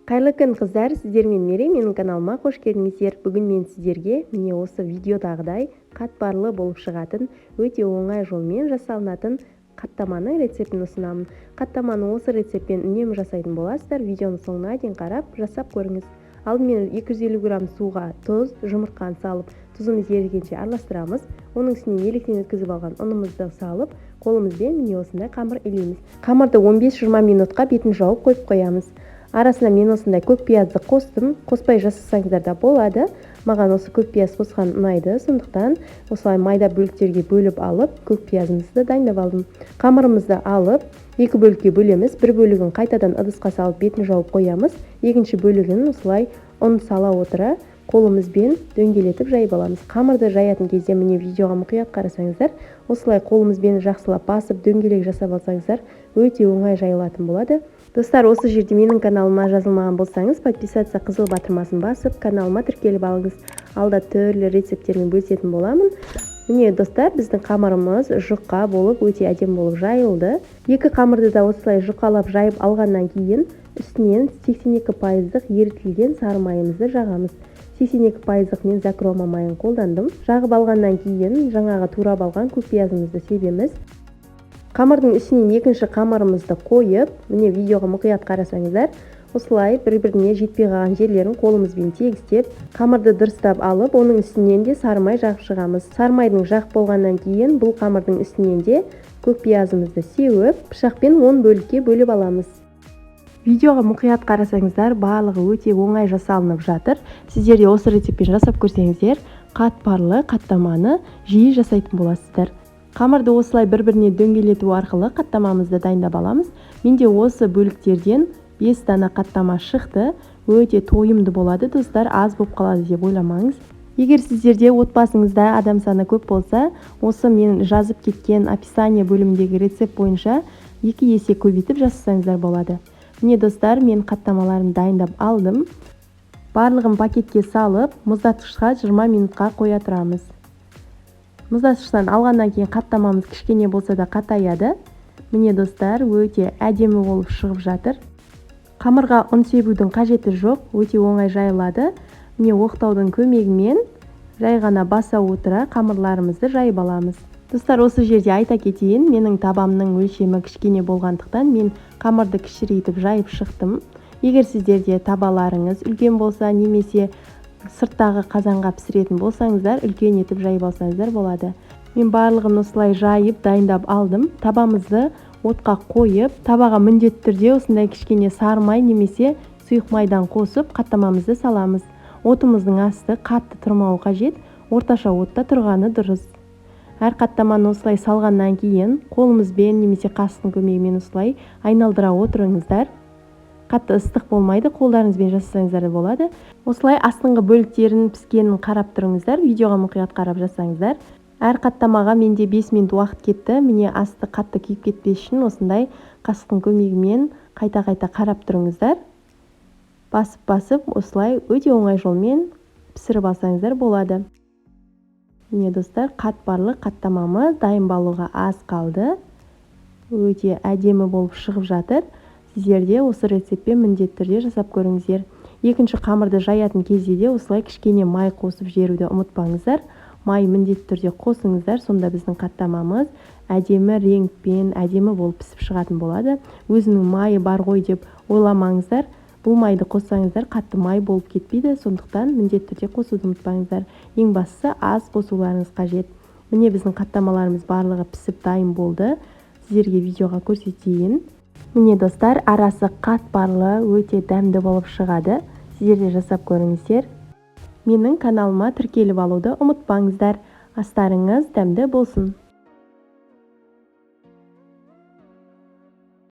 Қайырлы күн қыздар, сіздермен Мерей, менің каналыма қош келдіңіздер. Бүгін мен сіздерге міне осы видеодағыдай қатпарлы болып шығатын, өте оңай жолмен жасалынатын қаттаманың рецептін ұсынамын. Қаттаманы осы рецептпен үнемі жасайтын боласыздар. Видеоны соңына дейін қарап жасап көріңіз. Алдымен 250 грамм суға тұз, жұмыртқаны салып, тұзымыз ерігенше араластырамыз. Оның үстіне електен өткізіп алған ұнымызды салып, қолымызбен міне осындай қамыр илейміз. Қамырды 15-20 минутқа бетін жауып қойып қоямыз. Арасына мен осындай көк пиязды қостым. Қоспай жасасаңыздар да болады. Маған осы көк пияз қосқан ұнайды, сондықтан осылай майда бөліктерге бөліп алып, көк пиязымызды дайындап алдым. Қамырымызды алып, екі бөлікке бөлеміз. Бір бөлігін қайтадан ыдысқа салып бетін жауып қоямыз. Екінші бөлігін осылай ұн сала отыра қолымызбен дөңгелетіп жайып аламыз. Қамырды жаятын кезде міне видеоға мұқият қарасаңыздар, осылай қолымызбен жақсылап басып дөңгелек жасап алсаңыздар, өте оңай жайылатын болады. Достар, осы жерде менің каналыма жазылмаған болсаңыз, подписаться қызыл батырмасын басып, каналыма тіркеліп алыңыз. Алда түрлі рецептермен бөлісетін боламын. Міне достар, біздің қамырымыз жұқа болып, өте әдемі болып жайылды. Екі қамырды да осылай жұқалап жайып алғаннан кейін, үстінен 82% ерітілген сары майымызды жағамыз. 82% мен закрома майын қолдандым. Жағып алғаннан кейін жаңағы турап алған көк пиязымызды себеміз. Қамырдың үстінен екінші қамырымызды қойып, міне видеоға мұқият қарасаңыздар, осылай бір-біріне жетпей қалған жерлерін қолымызбен тегістеп, қамырды дұрыстап алып, оның үстінен де сары май жағып шығамыз. Сары майдың жағып болғаннан кейін бұл қамырдың үстінен де көк пиязымызды сеуіп, пышақпен 10 бөлікке бөліп аламыз. Видеоға мұқият қарасаңыздар, барлығы өте оңай жасалынып жатыр. Сіздер де осы рецептпен жасап көрсеңіздер, қатпарлы қаттаманы жиі жасайтын боласыздар. Қамырды осылай бір-біріне дөңгелету арқылы қаттамамызды дайындап аламыз. Менде осы бөліктерден 5 дана қаттама шықты. Өте тойымды болады, достар, аз болып қалады деп ойламаңыз. Егер сіздерде отбасыңызда адам саны көп болса, осы мен жазып кеткен описание бөліміндегі рецепт бойынша 2 есе көбейтіп жасасаңыздар болады. Міне достар, мен қаттамаларын дайындап алдым. Барлығын пакетке салып, мұздатқышқа 20 минутқа қоя тұрамыз. Мұздатқыштан алғаннан кейін қаттамамыз кішкене болса да қатаяды. Міне достар, өте әдемі болып шығып жатыр. Қамырға ұн себудің қажеті жоқ, өте оңай жайылады. Міне оқтаудың көмегімен жай ғана баса отыра қамырларымызды жайып аламыз. Достар, осы жерде айта кетейін, менің табамның өлшемі кішкене болғандықтан мен қамырды кішірейтіп жайып шықтым. Егер сіздерде табаларыңыз үлкен болса, немесе сырттағы қазанға пісіретін болсаңыздар, үлкен етіп жайып алсаңыздар болады. Мен барлығын осылай жайып дайындап алдым. Табамызды отқа қойып, табаға міндетті түрде осындай кішкене сары май немесе сұйық майдан қосып қаттамамызды саламыз. Отымыздың асты қатты тұрмауы қажет, орташа отта тұрғаны дұрыс. Әр қаттаманы осылай салғаннан кейін қолымызбен немесе қасықтың көмегімен осылай айналдыра отырыңыздар. Қатты ыстық болмайды, қолдарыңызбен жасасаңыздар да болады. Осылай астыңғы бөліктерін піскенін қарап тұрыңыздар, видеоға мұқият қарап жасаңыздар. Әр қаттамаға менде 5 минут уақыт кетті. Міне асты қатты күйіп кетпес үшін осындай қасықтың көмегімен қайта-қайта қарап тұрыңыздар. Басып-басып осылай өте оңай жолмен пісіріп алсаңыздар болады. Міне достар, қатпарлы қаттамамыз дайын болуға аз қалды. Өте әдемі болып шығып жатыр. Сіздер де осы рецептпен міндетті түрде жасап көріңіздер. Екінші қамырды жаятын кезде де осылай кішкене май қосып жіберуді ұмытпаңыздар. Май міндетті түрде қосыңыздар, сонда біздің қаттамамыз әдемі реңкпен әдемі болып пісіп шығатын болады. Өзінің майы бар ғой деп ойламаңыздар. Бұл майды қоссаңыздар, қатты май болып кетпейді, сондықтан міндетті түрде қосуды ұмытпаңыздар. Ең бастысы аз қосуларыңыз қажет. Міне біздің қаттамаларымыз барлығы пісіп дайын болды. Сіздерге видеоға көрсетейін. Міне достар, арасы қатпарлы, өте дәмді болып шығады. Сіздер де жасап көріңіздер. Менің каналыма тіркеліп алуды ұмытпаңыздар. Астарыңыз дәмді болсын.